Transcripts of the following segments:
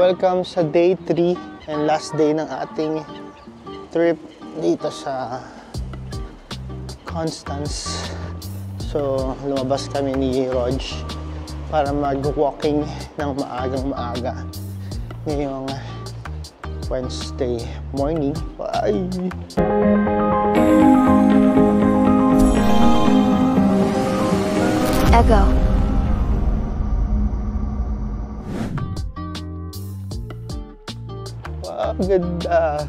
Welcome sa day 3 and last day ng ating trip dito sa Constance. So, lumabas kami ni Rog para mag-walking ng maagang-maaga ngayong Wednesday morning. Bye! Echo. Wow, ganda.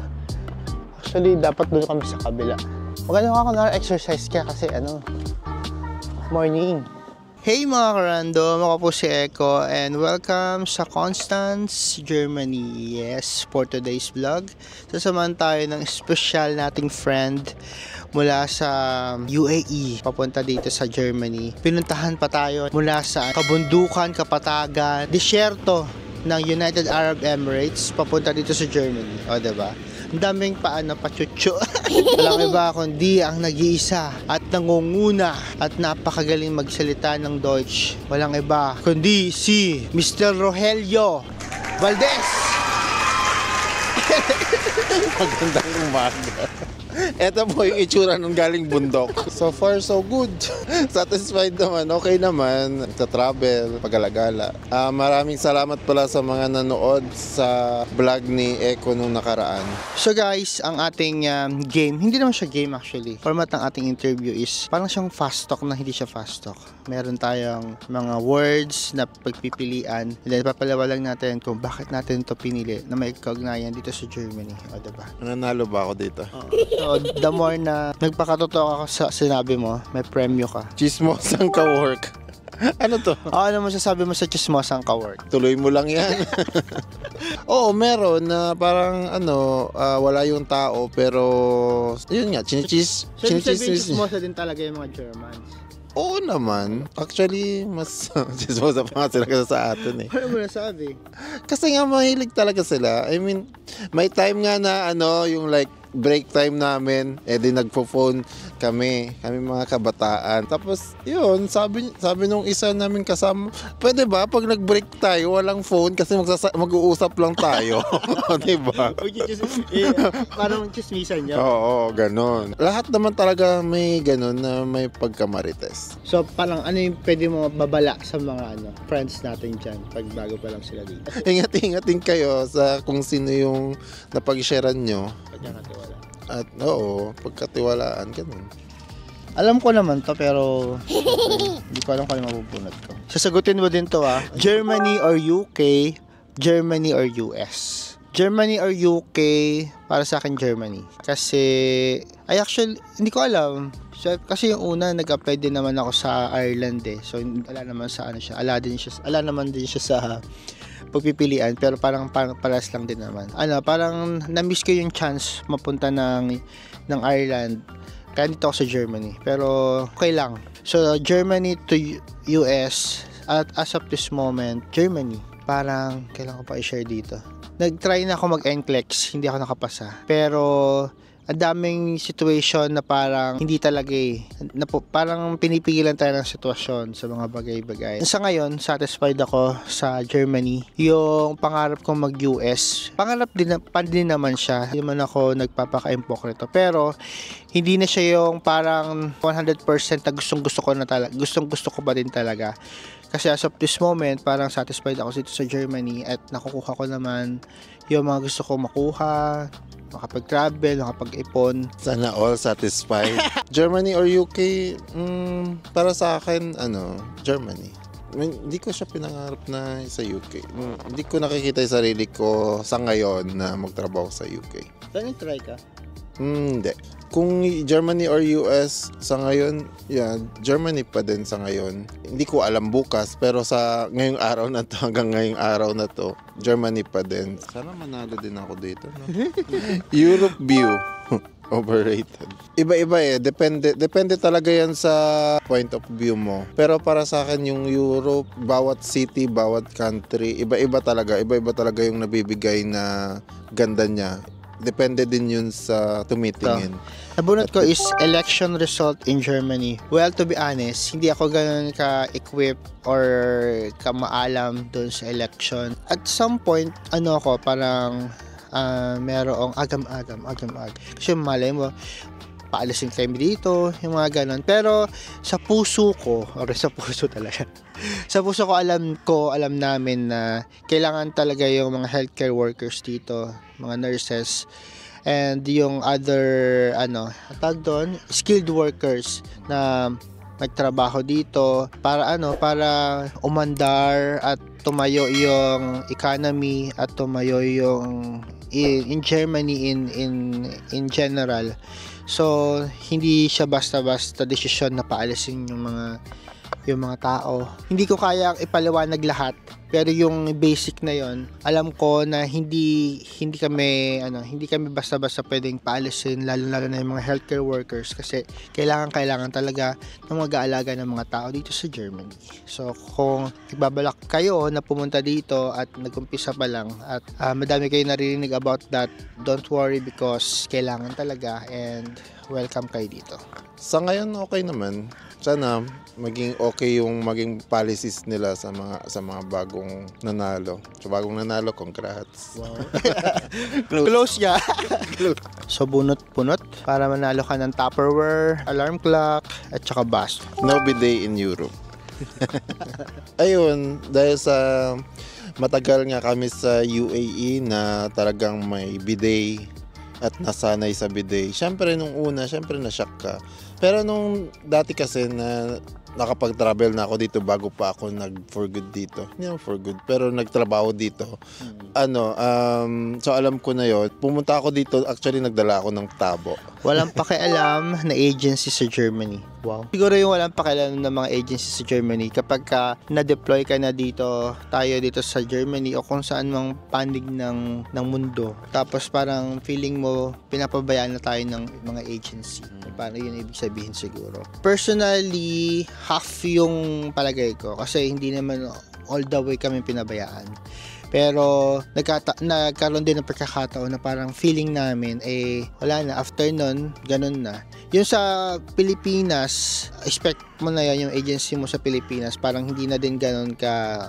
Actually, dapat doon kami sa kabila. Maganda ako na-exercise kaya kasi morning. Hey mga karandom, ako po si Echo and welcome sa Constance, Germany. Yes, for today's vlog, sasamahan tayo ng special nating friend mula sa UAE papunta dito sa Germany. Pinuntahan pa tayo mula sa kabundukan, kapatagan, disyerto ng United Arab Emirates papunta dito sa Germany. O, diba? Ang daming pachucho. Walang iba kundi ang nag-iisa at nangunguna at napakagaling magsalita ng Deutsch. Walang iba kundi si Mr. Rogelio Valdez. Magandang umaga. Ito po yung itsura ng galing bundok. So far, so good. Satisfied naman, okay naman. Travel, pagalagala. Maraming salamat pala sa mga nanood sa vlog ni Echo nung nakaraan. So guys, ang ating game, hindi naman siya game actually. Format ng ating interview is parang siyang fast talk na hindi siya fast talk. Meron tayong mga words na pagpipilian. And then papalawalang natin kung bakit natin ito pinili na may kaugnayan dito sa Germany. O diba? Nanalo ba ako dito? So, the more na nagpakatotoo ako sa sinabi mo, may premyo ka. Chismosang ka-work. Ano to? Ano mo sasabi mo sa chismosang ka-work? Tuloy mo lang yan. Oo, meron na parang wala yung tao pero yun nga, chismosa din talaga yung mga Germans. Oo naman. Actually, mas chismosa pa nga sila kasi sa atin eh. Ano mo nasabi? Kasi nga mahilig talaga sila. I mean, may time nga na yung like break time namin, di nagpo-phone kami mga kabataan. Tapos, yun, sabi nung isa namin kasama, pwede ba pag nag-break tayo, walang phone kasi mag-uusap lang tayo. Diba? Parang chismisan niya. Oo, ganon. Lahat naman talaga may ganon na may pagkamarites. So, parang ano yung pwede mo babala sa mga friends natin dyan pag bago pa lang sila dito? Ingat-ingatin kayo sa kung sino yung napag-sharean nyo. Pagkakatiwala. At oo, pagkatiwalaan, ganun. Alam ko naman to pero hindi ko alam kung ano mabubunot ko. Sasagutin mo din to Germany or UK, Germany or US. Germany or UK, para sa akin Germany. Kasi, actually, hindi ko alam. So, kasi yung una, nag-apply din naman ako sa Ireland eh. So, ala naman sa ala naman din siya sa pagpipilian, pero parang paras lang din naman. Parang na-miss ko yung chance mapunta ng Ireland. Kaya dito ako sa Germany. Pero okay lang. So Germany to US at as of this moment, Germany. Parang kailangan ko pa i-share dito. Nag-try na ako mag-NCLEX, hindi ako nakapasa. Pero ang daming situation na parang hindi talaga parang pinipigilan tayo ng sitwasyon sa mga bagay-bagay. Sa ngayon, satisfied ako sa Germany. Yung pangarap kong mag-US, pangarap din naman siya. Hindi man ako nagpapaka-impokrito. Pero, hindi na siya yung parang 100% na gustong-gusto ko pa din talaga. Kasi as of this moment, parang satisfied ako dito sa Germany at nakukuha ko naman yung mga gusto ko makuha, makapag-travel, makapag-ipon. Sana all satisfied. Germany or UK, para sa akin, Germany. I mean, hindi ko siya pinangarap na sa UK. Hindi ko nakikita yung sarili ko sa ngayon na magtrabaho sa UK. Saan yung try ka? Hindi. Kung Germany or US sa ngayon, Germany pa din sa ngayon. Hindi ko alam bukas, pero sa ngayong araw na to, hanggang ngayong araw na to, Germany pa din. Sana manalo din ako dito, no? Europe view. Overrated. Iba-iba Depende talaga yan sa point of view mo. Pero para sa akin yung Europe, bawat city, bawat country, iba-iba talaga. Iba-iba talaga yung nabibigay na ganda niya. Depende din yun sa tumitingin. Nabunot ko is election result in Germany. Well, to be honest, hindi ako ganun ka-equip or kamaalam dun sa election. At some point, parang merong agam-agam. Kasi malay mo, paalisin kami dito, yung mga ganon. Pero sa puso ko, or sa puso talaga, sa puso ko alam namin na kailangan talaga yung mga healthcare workers dito, mga nurses, and yung other, tawag doon, skilled workers na nagtrabaho dito para umandar at tumayo yung economy at tumayo yung in Germany in general. So hindi siya basta-basta desisyon na paalisin yung mga tao. Hindi ko kayang ipaliwanag lahat, pero yung basic na yon, alam ko na hindi kami basta-basta pwedeng paalisin, lalo na yung mga healthcare workers, kasi kailangan talaga ng mag-aalaga ng mga tao dito sa Germany. So kung nagbabalak kayo na pumunta dito at nag-umpisa pa lang at madami kayo naririnig about that, don't worry, because kailangan talaga, and welcome kayo dito. Sa ngayon okay naman. Sana maging okay yung maging policies nila sa mga bagong nanalo. Sa bagong nanalo, congrats. Wow. Close ya. So bunot-punot para manalo ka ng Tupperware, alarm clock, at saka bus. No bidet in Europe. Ayun, dahil sa matagal nga kami sa UAE na talagang may bidet at nasanay sa bidet. Siyempre nung una, na-shock ka. Pero nung dati kasi na nakapag-travel na ako dito bago pa ako nag-for good dito. Hindi naman for good, pero nagtrabaho dito. So alam ko na yon. Pumunta ako dito, actually nagdala ako ng tabo. Walang pakialam na agency sa Germany. Wow. Siguro yung walang pakialam ng mga agency sa Germany kapag na-deploy ka na dito, tayo dito sa Germany o kung saan mang panig ng mundo. Tapos parang feeling mo pinapabayaan na tayo ng mga agency. Paano yun ibig sabihin siguro? Personally, half yung palagay ko kasi hindi naman all the way kami pinabayaan. Pero nagkaroon din ng pagkakataon na parang feeling namin wala na, after nun ganun na. Yung sa Pilipinas, expect mo na yan yung agency mo sa Pilipinas, parang hindi na din ganun ka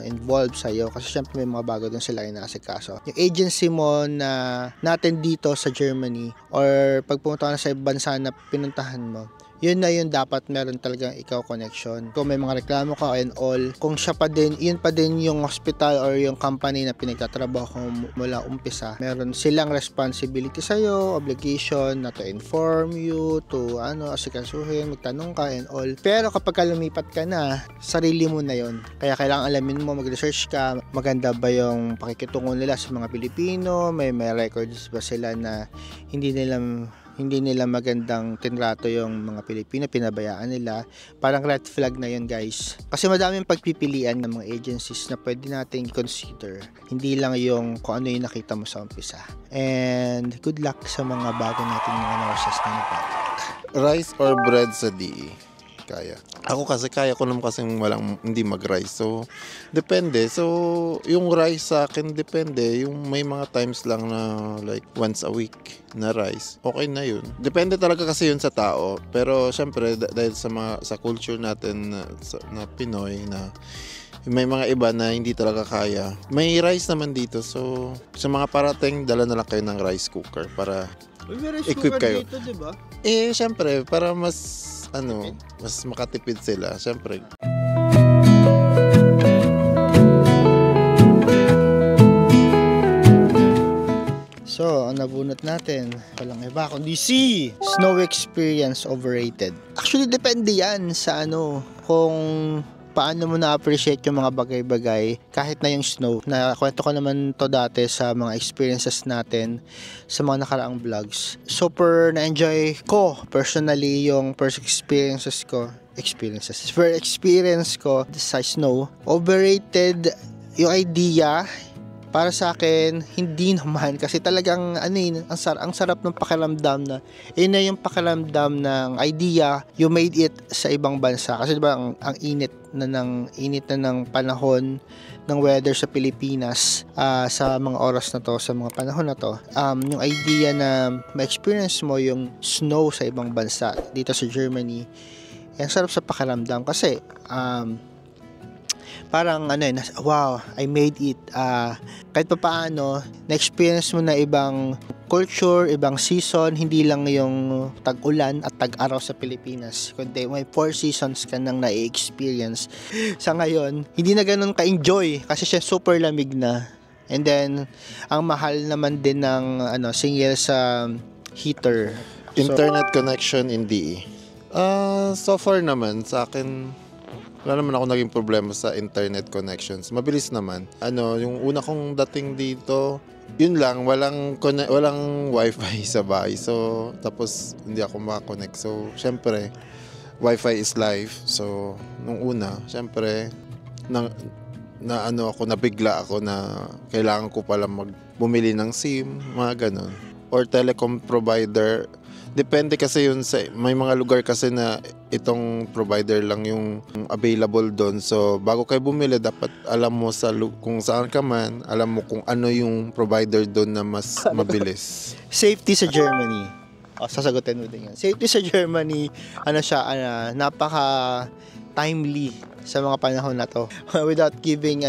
involved sa'yo kasi syempre may mga bago din sila inasikaso. Yung agency mo na natin dito sa Germany or pag pumunta ka na sa bansa na pinuntahan mo, yun na yun, dapat meron talagang ikaw connection. Kung may mga reklamo ka and all, kung yun pa din yung hospital or yung company na pinagtatrabaho ko mula umpisa, meron silang responsibility sa'yo, obligation na to inform you, to asikasuhin, magtanong ka and all. Pero kapag lumipat ka na, sarili mo na yun. Kaya kailangan alamin mo, mag-research ka, maganda ba yung pakikitungo nila sa mga Pilipino, may records ba sila na hindi nila magandang tinrato yung mga Pilipino, pinabayaan nila. Parang red flag na yun, guys. Kasi madaming pagpipilian ng mga agencies na pwede nating consider. Hindi lang yung kung ano yung nakita mo sa umpisa. And good luck sa mga bago nating mga nurses na nagbabalak. Rice or bread sa DE? Kaya. Ako kasi kaya ko naman kasi hindi mag-rice. So, depende. So, yung rice sa akin depende. Yung may mga times lang na like once a week na rice. Okay na yun. Depende talaga kasi yun sa tao. Pero syempre dahil sa culture natin na Pinoy na may mga iba na hindi talaga kaya. May rice naman dito. So, sa mga parating, dala na lang kayo ng rice cooker para equip kayo. Dito, diba? Syempre, para mas makatipid sila, syempre. So, ang nabunot natin, walang iba kundi si snow experience overrated. Actually, depende yan sa kung paano mo na-appreciate yung mga bagay-bagay kahit na yung snow. Nakwento ko naman to dati sa mga experiences natin sa mga nakaraang vlogs. Super na-enjoy ko personally yung first experience ko sa snow. Overrated yung idea Para sa akin, hindi naman kasi talagang ang sarap ng pakiramdam na yun na yung pakiramdam ng idea you made it sa ibang bansa. Kasi diba ang init na ng panahon ng weather sa Pilipinas sa mga oras na to, sa mga panahon na to, yung idea na ma-experience mo yung snow sa ibang bansa dito sa Germany, ang sarap sa pakiramdam kasi parang wow, I made it. Kahit pa paano, na-experience mo na ibang culture, ibang season, hindi lang yung tag-ulan at tag-araw sa Pilipinas, kundi may 4 seasons ka nang na-experience. Sa ngayon, hindi na ganun ka-enjoy kasi siya super lamig na. And then, ang mahal naman din ng single sa heater. Internet connection in DE. So far naman, sa akin, wala naman ako naging problema sa internet connections. Mabilis naman. Yung una kong dating dito, yun lang, walang wifi sa bahay. So, tapos hindi ako makakonect. So, syempre, wifi is life. So, nung una, syempre, nabigla ako na kailangan ko pala bumili ng SIM, mga ganun. Or telecom provider. Depende kasi yun may mga lugar kasi na itong provider lang yung available doon. So, bago kayo bumili, dapat alam mo kung saan ka man, alam mo kung ano yung provider doon na mas mabilis. Safety sa Germany. Sasagutin mo din yan. Safety sa Germany, napaka-timely sa mga panahon na to. Without giving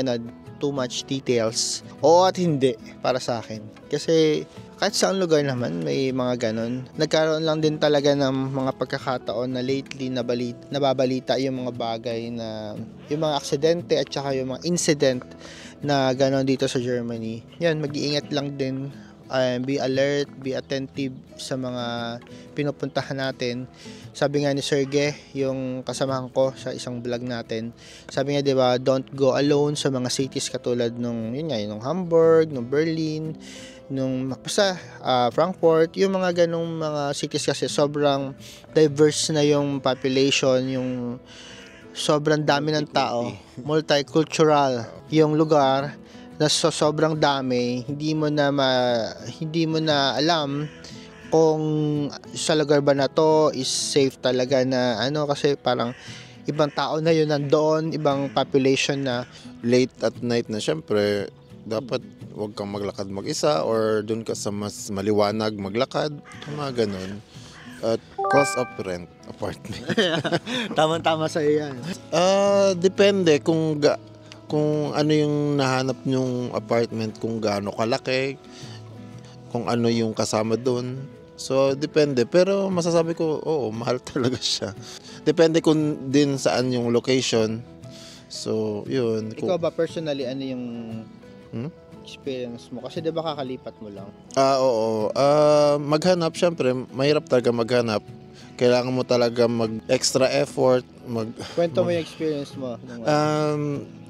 too much details. Oo at hindi para sa akin. Kasi kahit saan lugar naman may mga ganon. Nagkaroon lang din talaga ng mga pagkakataon na lately nababalita yung mga bagay na yung mga aksidente at saka yung mga incident na ganon dito sa Germany. Yan, mag-iingat lang din. Be alert, be attentive sa mga pinupuntahan natin. Sabi nga ni Sergey, yung kasamahan ko sa isang vlog natin, sabi nga diba, don't go alone sa mga cities katulad nung Hamburg, nung Berlin, nung Frankfurt, yung mga ganong mga cities kasi sobrang diverse na yung population, yung sobrang dami ng tao, multicultural yung lugar, na sobrang dami, hindi mo na alam kung sa lugar ba na to is safe talaga na kasi parang ibang tao na yun nandoon, ibang population na. Late at night na syempre, dapat wag kang maglakad mag-isa or doon ka sa mas maliwanag maglakad, mga ganun. At cost of rent, apartment. Tama-tama sa'yo yan. Depende kung ano yung nahanap nyong apartment, kung gaano kalaki, kung ano yung kasama doon. So, depende. Pero masasabi ko, oo, mahal talaga siya. Depende kung din saan yung location. So, yun. Ikaw ba personally, ano yung experience mo? Kasi diba kakalipat mo lang? Oo. Maghanap, syempre, mahirap talaga maghanap. Kailangan mo talaga mag-extra effort. Kwento mo yung experience mo.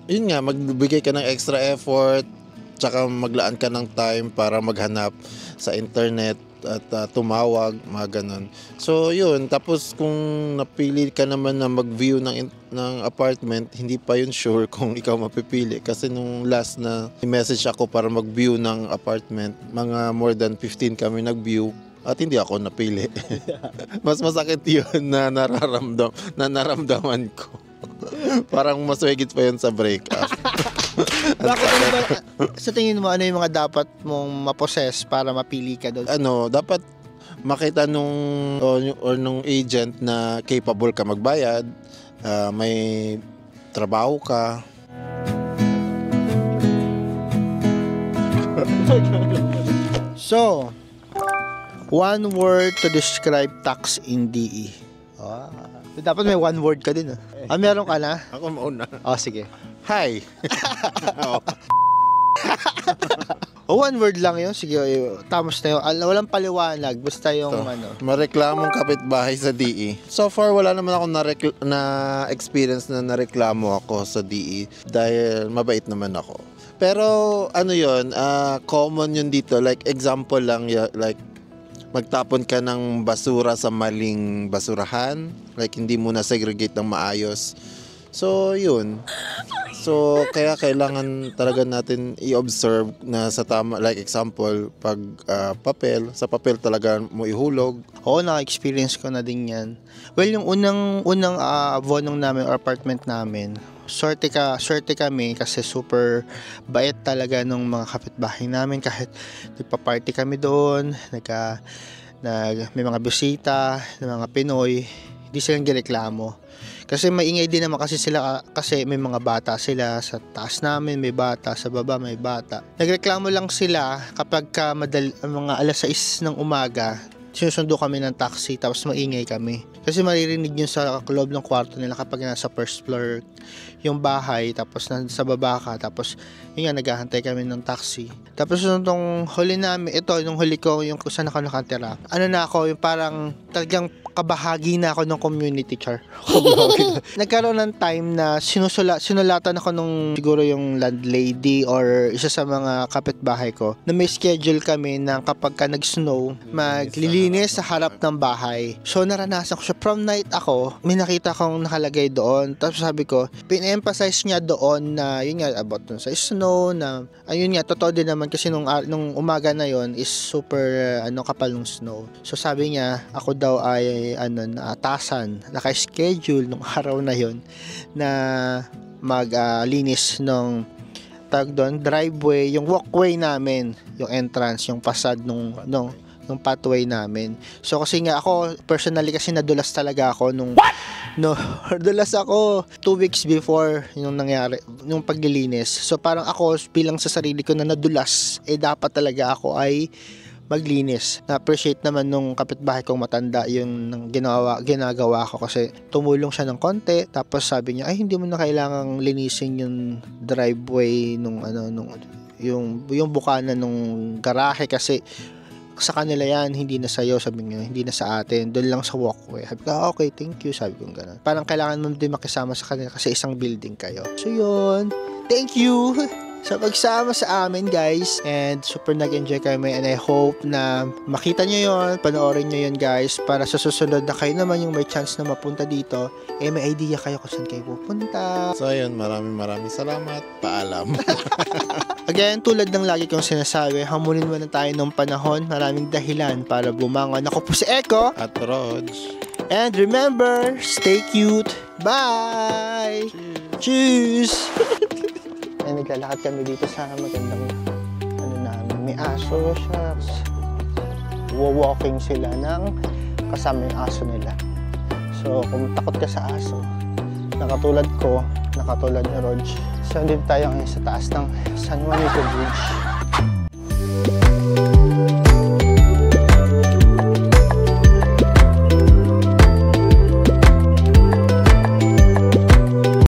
Yun nga, magbigay ka ng extra effort, tsaka maglaan ka ng time para maghanap sa internet at tumawag, mga ganun. So, yun. Tapos, kung napili ka naman na mag-view ng apartment, hindi pa yun sure kung ikaw mapipili. Kasi nung last na message ako para mag-view ng apartment, mga more than 15 kami nag-view at hindi ako napili. Mas masakit yun na naramdaman ko. Parang mas higit pa yun sa breakup. Bakit sa tingin mo, ano yung mga dapat mong ma-possess para mapili ka doon? Dapat makita nung agent na capable ka magbayad, may trabaho ka. So, one word to describe tax in DE. Dapat may one word ka din. Meron ka na? Ako mauna. Sige. Hi! One word lang yun. Sige, tamos na yun. Walang paliwanag. Basta yung Mareklamong kapitbahay sa DE. So far, wala naman ako na experience na nareklamo ako sa DE dahil mabait naman ako. Pero yun, common yun dito. Like example lang, like magtapon ka ng basura sa maling basurahan, like hindi mo na segregate ng maayos. So yun. So, kaya kailangan talaga natin i-observe na sa tama, like example, pag papel, sa papel talaga mo ihulog. Oo, na-experience ko na din yan. Well, yung unang bonong namin or apartment namin, swerte kami kasi super bait talaga nung mga kapitbahay namin. Kahit nagpa-party kami doon, may mga bisita, ng mga Pinoy, hindi silang gireklamo. Kasi maingay din naman kasi sila, kasi may mga bata sila sa taas namin, may bata sa baba, may bata. Nagreklamo lang sila kapag mga alas 6 ng umaga, sinusundo kami ng taxi tapos maingay kami. Kasi maririnig yun sa loob ng kwarto nila kapag nasa first floor yung bahay, tapos nasa baba ka, tapos yun nga, naghahantay kami ng taxi. Tapos nung huli namin, nung huli ko, yung kung saan ako nakatira, yung parang talagang kabahagi na ako ng community, char. Nagkaroon ng time na sinulatan ako nung siguro yung landlady or isa sa mga kapitbahay ko na may schedule kami na kapag ka nag-snow, maglilinis sa harap ng bahay. So naranasan ko siya. Prom night ako, may nakita akong nakalagay doon. Tapos sabi ko, pin-emphasize niya doon na yun nga, about dun sa snow, na ayun nga, totoo din naman kasi nung umaga na yon is super kapal ng snow. So sabi niya, ako daw ay naatasan, naka-schedule nung araw na yon na maglinis ng driveway, yung walkway namin, yung entrance, yung facade nung pathway namin. So kasi nga ako personally kasi nadulas talaga ako nadulas ako 2 weeks before yung nangyari yung paglilinis. So parang ako bilang sa sarili ko na nadulas, dapat talaga ako ay maglinis. Na-appreciate naman nung kapitbahay kong matanda yung ginagawa ko kasi tumulong siya ng konti, tapos sabi niya, ay hindi mo na kailangang linisin yung driveway yung bukana nung garahe kasi sa kanila yan, hindi na sa'yo, sabi niya, hindi na sa atin, doon lang sa walkway. Sabi ko, okay, thank you, sabi ko gano'n. Parang kailangan mo din makisama sa kanila kasi isang building kayo. So yun, thank you sa pagsama sa amin, guys, and super nag-enjoy kami, and I hope na makita nyo yun, panoorin nyo yun, guys, para sa susunod na kayo naman yung may chance na mapunta dito, may idea kayo kung saan kayo pupunta. So ayun, maraming salamat. Paalam. Again, tulad ng lagi kong sinasabi, hamunin mo na tayo ng panahon, maraming dahilan para bumangon. Ako po si Echo At Rog. and remember, stay cute. Bye! Cheers! And naglalakad kami dito sa magandang namin. May aso siya. Walking sila kasama yung aso nila. So kung takot ka sa aso, nakatulad ko, nakatulad ni Rog, so dito tayo ngayon sa taas ng San Juanico Bridge.